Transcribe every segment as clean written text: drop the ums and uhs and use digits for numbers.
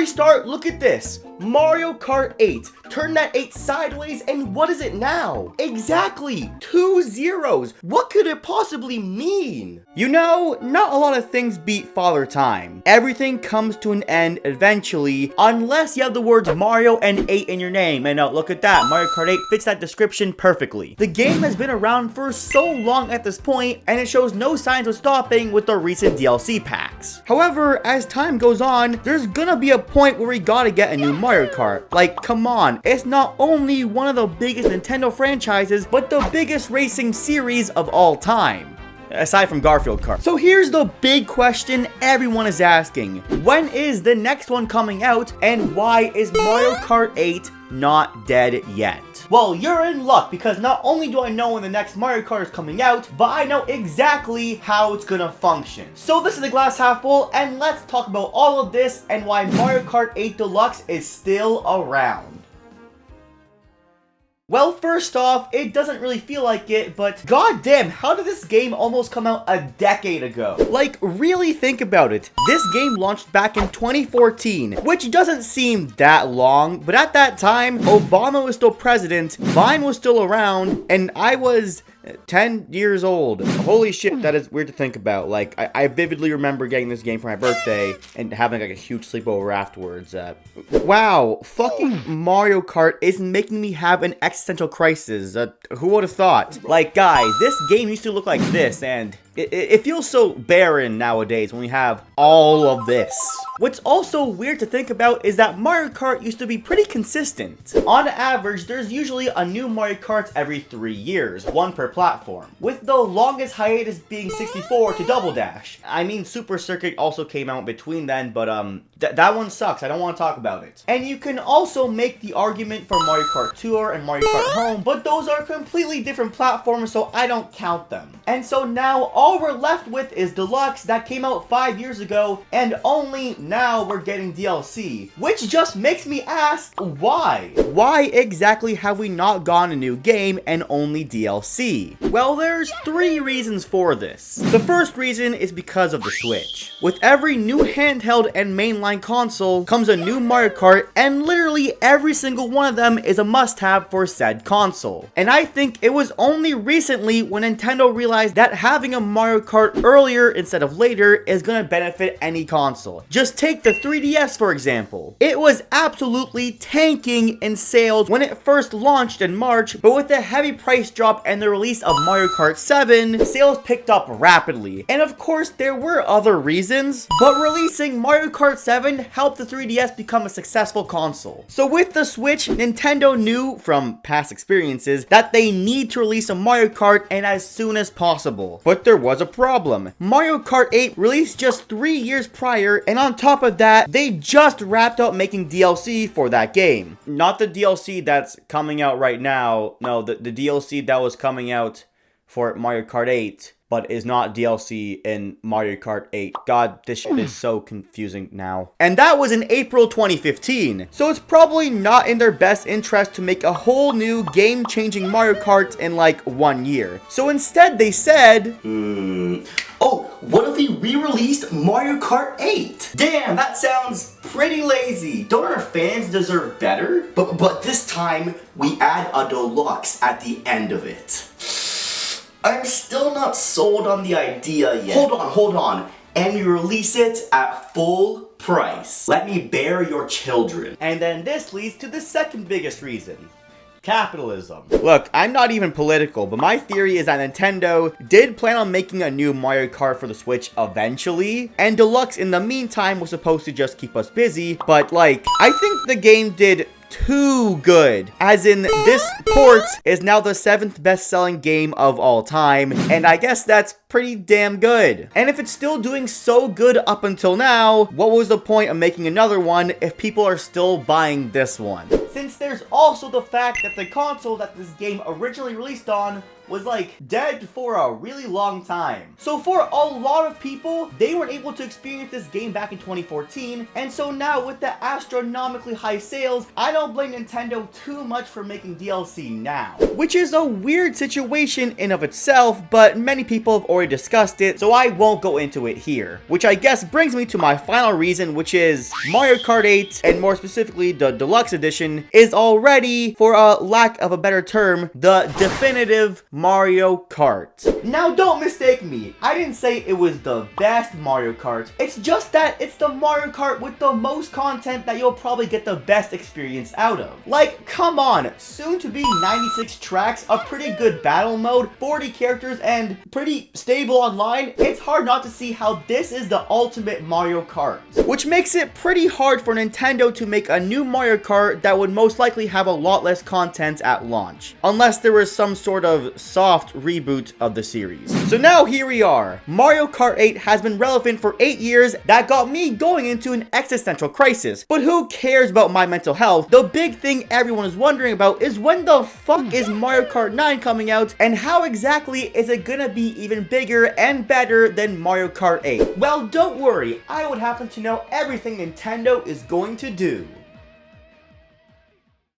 restart, look at this. Mario Kart 8. Turn that 8 sideways and what is it now? Exactly, 2 zeros. What could it possibly mean? You know, not a lot of things beat Father Time. Everything comes to an end eventually, unless you have the words Mario and 8 in your name. And look at that, Mario Kart 8 fits that description perfectly. The game has been around for so long at this point, and it shows no signs of stopping with the recent DLC packs. However, as time goes on, there's gonna be a point where we gotta get a new Mario Kart. Like, come on, it's not only one of the biggest Nintendo franchises, but the biggest racing series of all time. Aside from Garfield Kart. So here's the big question everyone is asking. When is the next one coming out, and why is Mario Kart 8 not dead yet? Well, you're in luck, because not only do I know when the next Mario Kart is coming out, but I know exactly how it's gonna function. So this is the glass half full, and let's talk about all of this and why Mario Kart 8 Deluxe is still around. Well, first off, it doesn't really feel like it, but goddamn, how did this game almost come out a decade ago? Like, really think about it. This game launched back in 2014, which doesn't seem that long, but at that time, Obama was still president, Vine was still around, and I was 10 years old. Holy shit, that is weird to think about. Like, I vividly remember getting this game for my birthday and having like a huge sleepover afterwards. Wow, fucking Mario Kart is making me have an existential crisis. Who would have thought? Like, guys, this game used to look like this, and it feels so barren nowadays when we have all of this. What's also weird to think about is that Mario Kart used to be pretty consistent. On average, there's usually a new Mario Kart every 3 years, one per platform, with the longest hiatus being 64 to Double Dash. I mean, Super Circuit also came out between then, but that one sucks. I don't want to talk about it. And you can also make the argument for Mario Kart Tour and Mario Kart Home, but those are completely different platforms, so I don't count them. And so now all we're left with is Deluxe that came out 5 years ago, and only now we're getting DLC, which just makes me ask, why? Why exactly have we not gotten a new game and only DLC? Well, there's 3 reasons for this. The first reason is because of the Switch. With every new handheld and mainline console comes a new Mario Kart, and literally every single one of them is a must-have for said console. And I think it was only recently when Nintendo realized that having a Mario Kart earlier instead of later is gonna benefit any console. Just take the 3DS for example. It was absolutely tanking in sales when it first launched in March, but with the heavy price drop and the release of Mario Kart 7, sales picked up rapidly. And of course, there were other reasons, but releasing Mario Kart 7 helped the 3DS become a successful console. So with the Switch, Nintendo knew from past experiences that they need to release a Mario Kart and as soon as possible. But there was a problem. Mario Kart 8 released just 3 years prior, and on top of that, they just wrapped up making DLC for that game. Not the DLC that's coming out right now. No, the DLC that was coming out for Mario Kart 8, but is not DLC in Mario Kart 8. God, this shit is so confusing now. And that was in April 2015. So it's probably not in their best interest to make a whole new game-changing Mario Kart in like 1 year. So instead they said, oh, what if we re-released Mario Kart 8? Damn, that sounds pretty lazy. Don't our fans deserve better? But this time, we add a Deluxe at the end of it. I'm still not sold on the idea yet. Hold on. And we release it at full price. Let me bear your children. And then this leads to the second biggest reason. Capitalism. Look, I'm not even political, but my theory is that Nintendo did plan on making a new Mario Kart for the Switch eventually, and Deluxe in the meantime was supposed to just keep us busy, but like, I think the game did too good. As in, this port is now the 7th best-selling game of all time, and I guess that's pretty damn good. And if it's still doing so good up until now, what was the point of making another one if people are still buying this one? Since there's also the fact that the console that this game originally released on was like dead for a really long time. So for a lot of people, they weren't able to experience this game back in 2014, and so now with the astronomically high sales, I don't blame Nintendo too much for making DLC now. Which is a weird situation in of itself, but many people have already already discussed it, so I won't go into it here. Which I guess brings me to my final reason, which is Mario Kart 8, and more specifically the Deluxe Edition, is already, for a lack of a better term, the definitive Mario Kart. Now don't mistake me, I didn't say it was the best Mario Kart, it's just that it's the Mario Kart with the most content that you'll probably get the best experience out of. Like, come on, soon to be 96 tracks, a pretty good battle mode, 40 characters, and pretty stable online. It's hard not to see how this is the ultimate Mario Kart. Which makes it pretty hard for Nintendo to make a new Mario Kart that would most likely have a lot less content at launch. Unless there was some sort of soft reboot of the series. So now here we are. Mario Kart 8 has been relevant for 8 years. That got me going into an existential crisis. But who cares about my mental health? The big thing everyone is wondering about is when the fuck is Mario Kart 9 coming out, and how exactly is it gonna be even bigger and better than Mario Kart 8? Well, don't worry, I would happen to know everything Nintendo is going to do.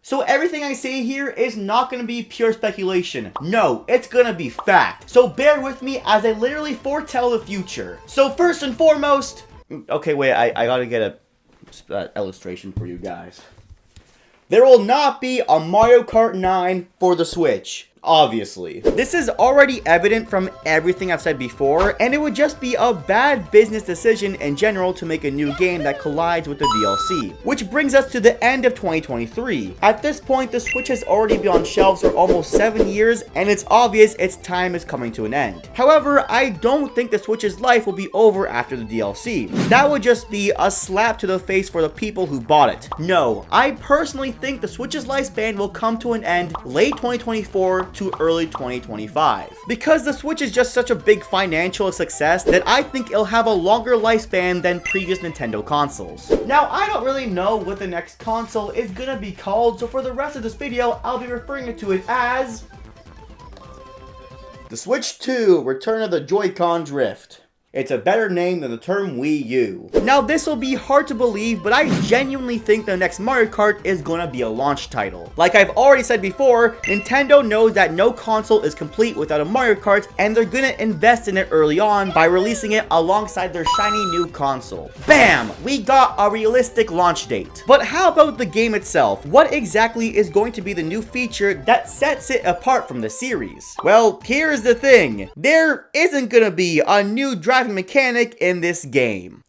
So everything I say here is not going to be pure speculation. No, it's going to be fact. So bear with me as I literally foretell the future. So first and foremost... Okay, wait, I gotta get a illustration for you guys. There will not be a Mario Kart 9 for the Switch. Obviously. This is already evident from everything I've said before, and it would just be a bad business decision in general to make a new game that collides with the DLC. Which brings us to the end of 2023. At this point, the Switch has already been on shelves for almost 7 years, and it's obvious its time is coming to an end. However, I don't think the Switch's life will be over after the DLC. That would just be a slap to the face for the people who bought it. No, I personally think the Switch's lifespan will come to an end late 2024 to early 2025. Because the Switch is just such a big financial success that I think it'll have a longer lifespan than previous Nintendo consoles. Now, I don't really know what the next console is gonna be called, so for the rest of this video, I'll be referring to it as... the Switch 2, Return of the Joy-Con Drift. It's a better name than the term Wii U. Now, this will be hard to believe, but I genuinely think the next Mario Kart is gonna be a launch title. Like I've already said before, Nintendo knows that no console is complete without a Mario Kart, and they're gonna invest in it early on by releasing it alongside their shiny new console. Bam! We got a realistic launch date. But how about the game itself? What exactly is going to be the new feature that sets it apart from the series? Well, here's the thing. There isn't gonna be a new driving mechanic in this game.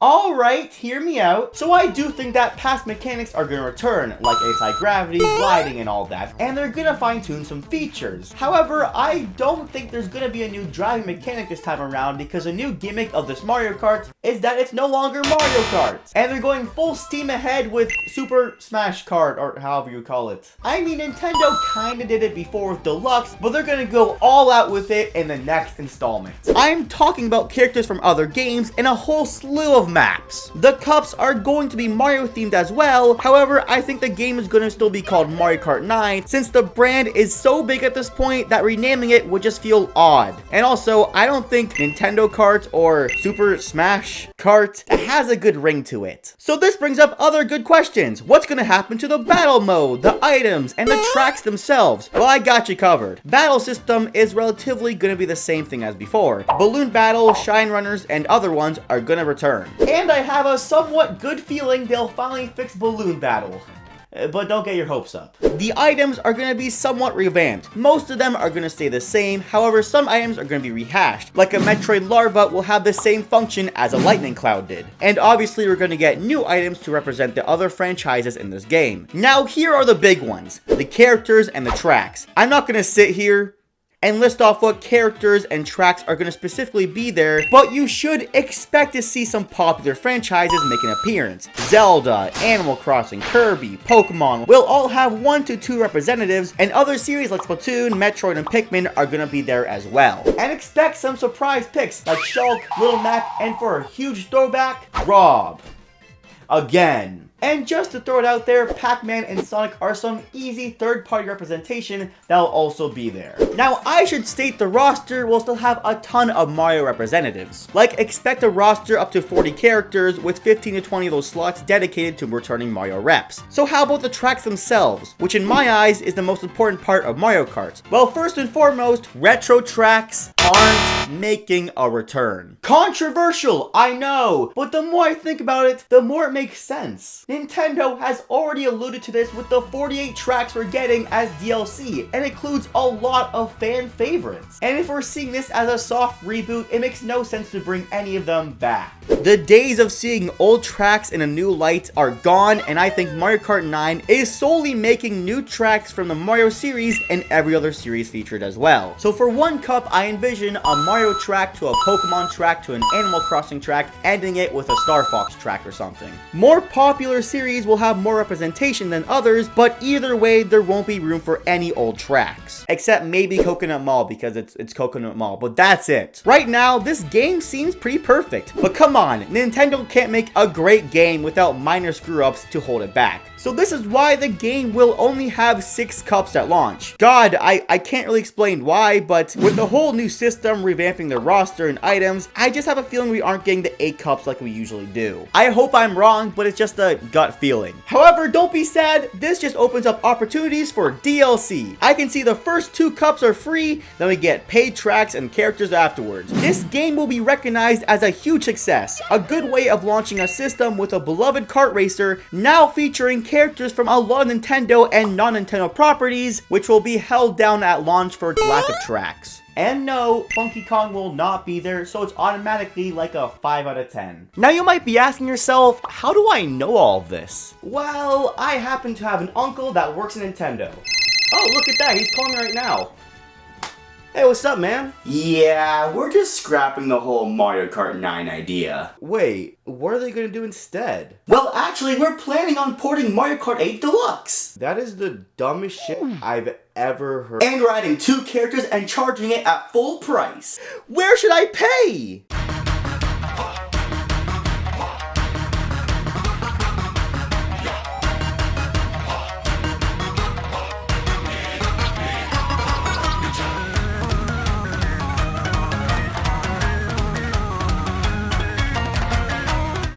Alright, hear me out. So I do think that past mechanics are gonna return, like anti-gravity, gliding, and all that, and they're gonna fine-tune some features. However, I don't think there's gonna be a new driving mechanic this time around, because a new gimmick of this Mario Kart is that it's no longer Mario Kart, and they're going full steam ahead with Super Smash Kart, or however you call it. I mean, Nintendo kinda did it before with Deluxe, but they're gonna go all out with it in the next installment. I'm talking about characters from other games and a whole slew of maps. The cups are going to be Mario themed as well. However, I think the game is going to still be called Mario Kart 9 since the brand is so big at this point that renaming it would just feel odd. And also, I don't think Nintendo Kart or Super Smash Kart has a good ring to it. So this brings up other good questions. What's going to happen to the battle mode, the items, and the tracks themselves? Well, I got you covered. Battle system is relatively going to be the same thing as before. Balloon Battle, Shine Runners, and other ones are going to return. And I have a somewhat good feeling they'll finally fix Balloon Battle. But don't get your hopes up. The items are going to be somewhat revamped. Most of them are going to stay the same. However, some items are going to be rehashed. Like a Metroid Larva will have the same function as a Lightning Cloud did. And obviously, we're going to get new items to represent the other franchises in this game. Now, here are the big ones. The characters and the tracks. I'm not going to sit here and list off what characters and tracks are going to specifically be there, but you should expect to see some popular franchises make an appearance. Zelda, Animal Crossing, Kirby, Pokemon will all have 1 to 2 representatives, and other series like Splatoon, Metroid, and Pikmin are going to be there as well. And expect some surprise picks like Shulk, Little Mac, and for a huge throwback, Rob. Again. And just to throw it out there, Pac-Man and Sonic are some easy third-party representation that'll also be there. Now, I should state the roster will still have a ton of Mario representatives. Like, expect a roster up to 40 characters with 15 to 20 of those slots dedicated to returning Mario reps. So how about the tracks themselves, which in my eyes is the most important part of Mario Kart? Well, first and foremost, retro tracks aren't making a return. Controversial, I know, but the more I think about it, the more it makes sense. Nintendo has already alluded to this with the 48 tracks we're getting as DLC, and includes a lot of fan favorites. And if we're seeing this as a soft reboot, it makes no sense to bring any of them back. The days of seeing old tracks in a new light are gone, and I think Mario Kart 9 is solely making new tracks from the Mario series and every other series featured as well. So for one cup, I envision a Mario track to a Pokemon track to an Animal Crossing track, ending it with a Star Fox track or something. More popular series will have more representation than others, but either way, there won't be room for any old tracks. Except maybe Coconut Mall, because it's Coconut Mall, but that's it. Right now, this game seems pretty perfect. But come on, Nintendo can't make a great game without minor screw-ups to hold it back. So this is why the game will only have 6 cups at launch. God, I can't really explain why, but with the whole new system revamping the roster and items, I just have a feeling we aren't getting the 8 cups like we usually do. I hope I'm wrong, but it's just a gut feeling. However, don't be sad, this just opens up opportunities for DLC. I can see the first 2 cups are free, then we get paid tracks and characters afterwards. This game will be recognized as a huge success, a good way of launching a system with a beloved kart racer now featuring characters from a lot of Nintendo and non-Nintendo properties, which will be held down at launch for its lack of tracks. And no, Funky Kong will not be there, so it's automatically like a 5 out of 10. Now you might be asking yourself, how do I know all of this? Well, I happen to have an uncle that works in Nintendo. Oh, look at that, he's calling me right now. Hey, what's up, man? Yeah, we're just scrapping the whole Mario Kart 9 idea. Wait, what are they gonna do instead? Well, actually, we're planning on porting Mario Kart 8 Deluxe. That is the dumbest shit I've ever heard. And we're adding 2 characters and charging it at full price. Where should I pay?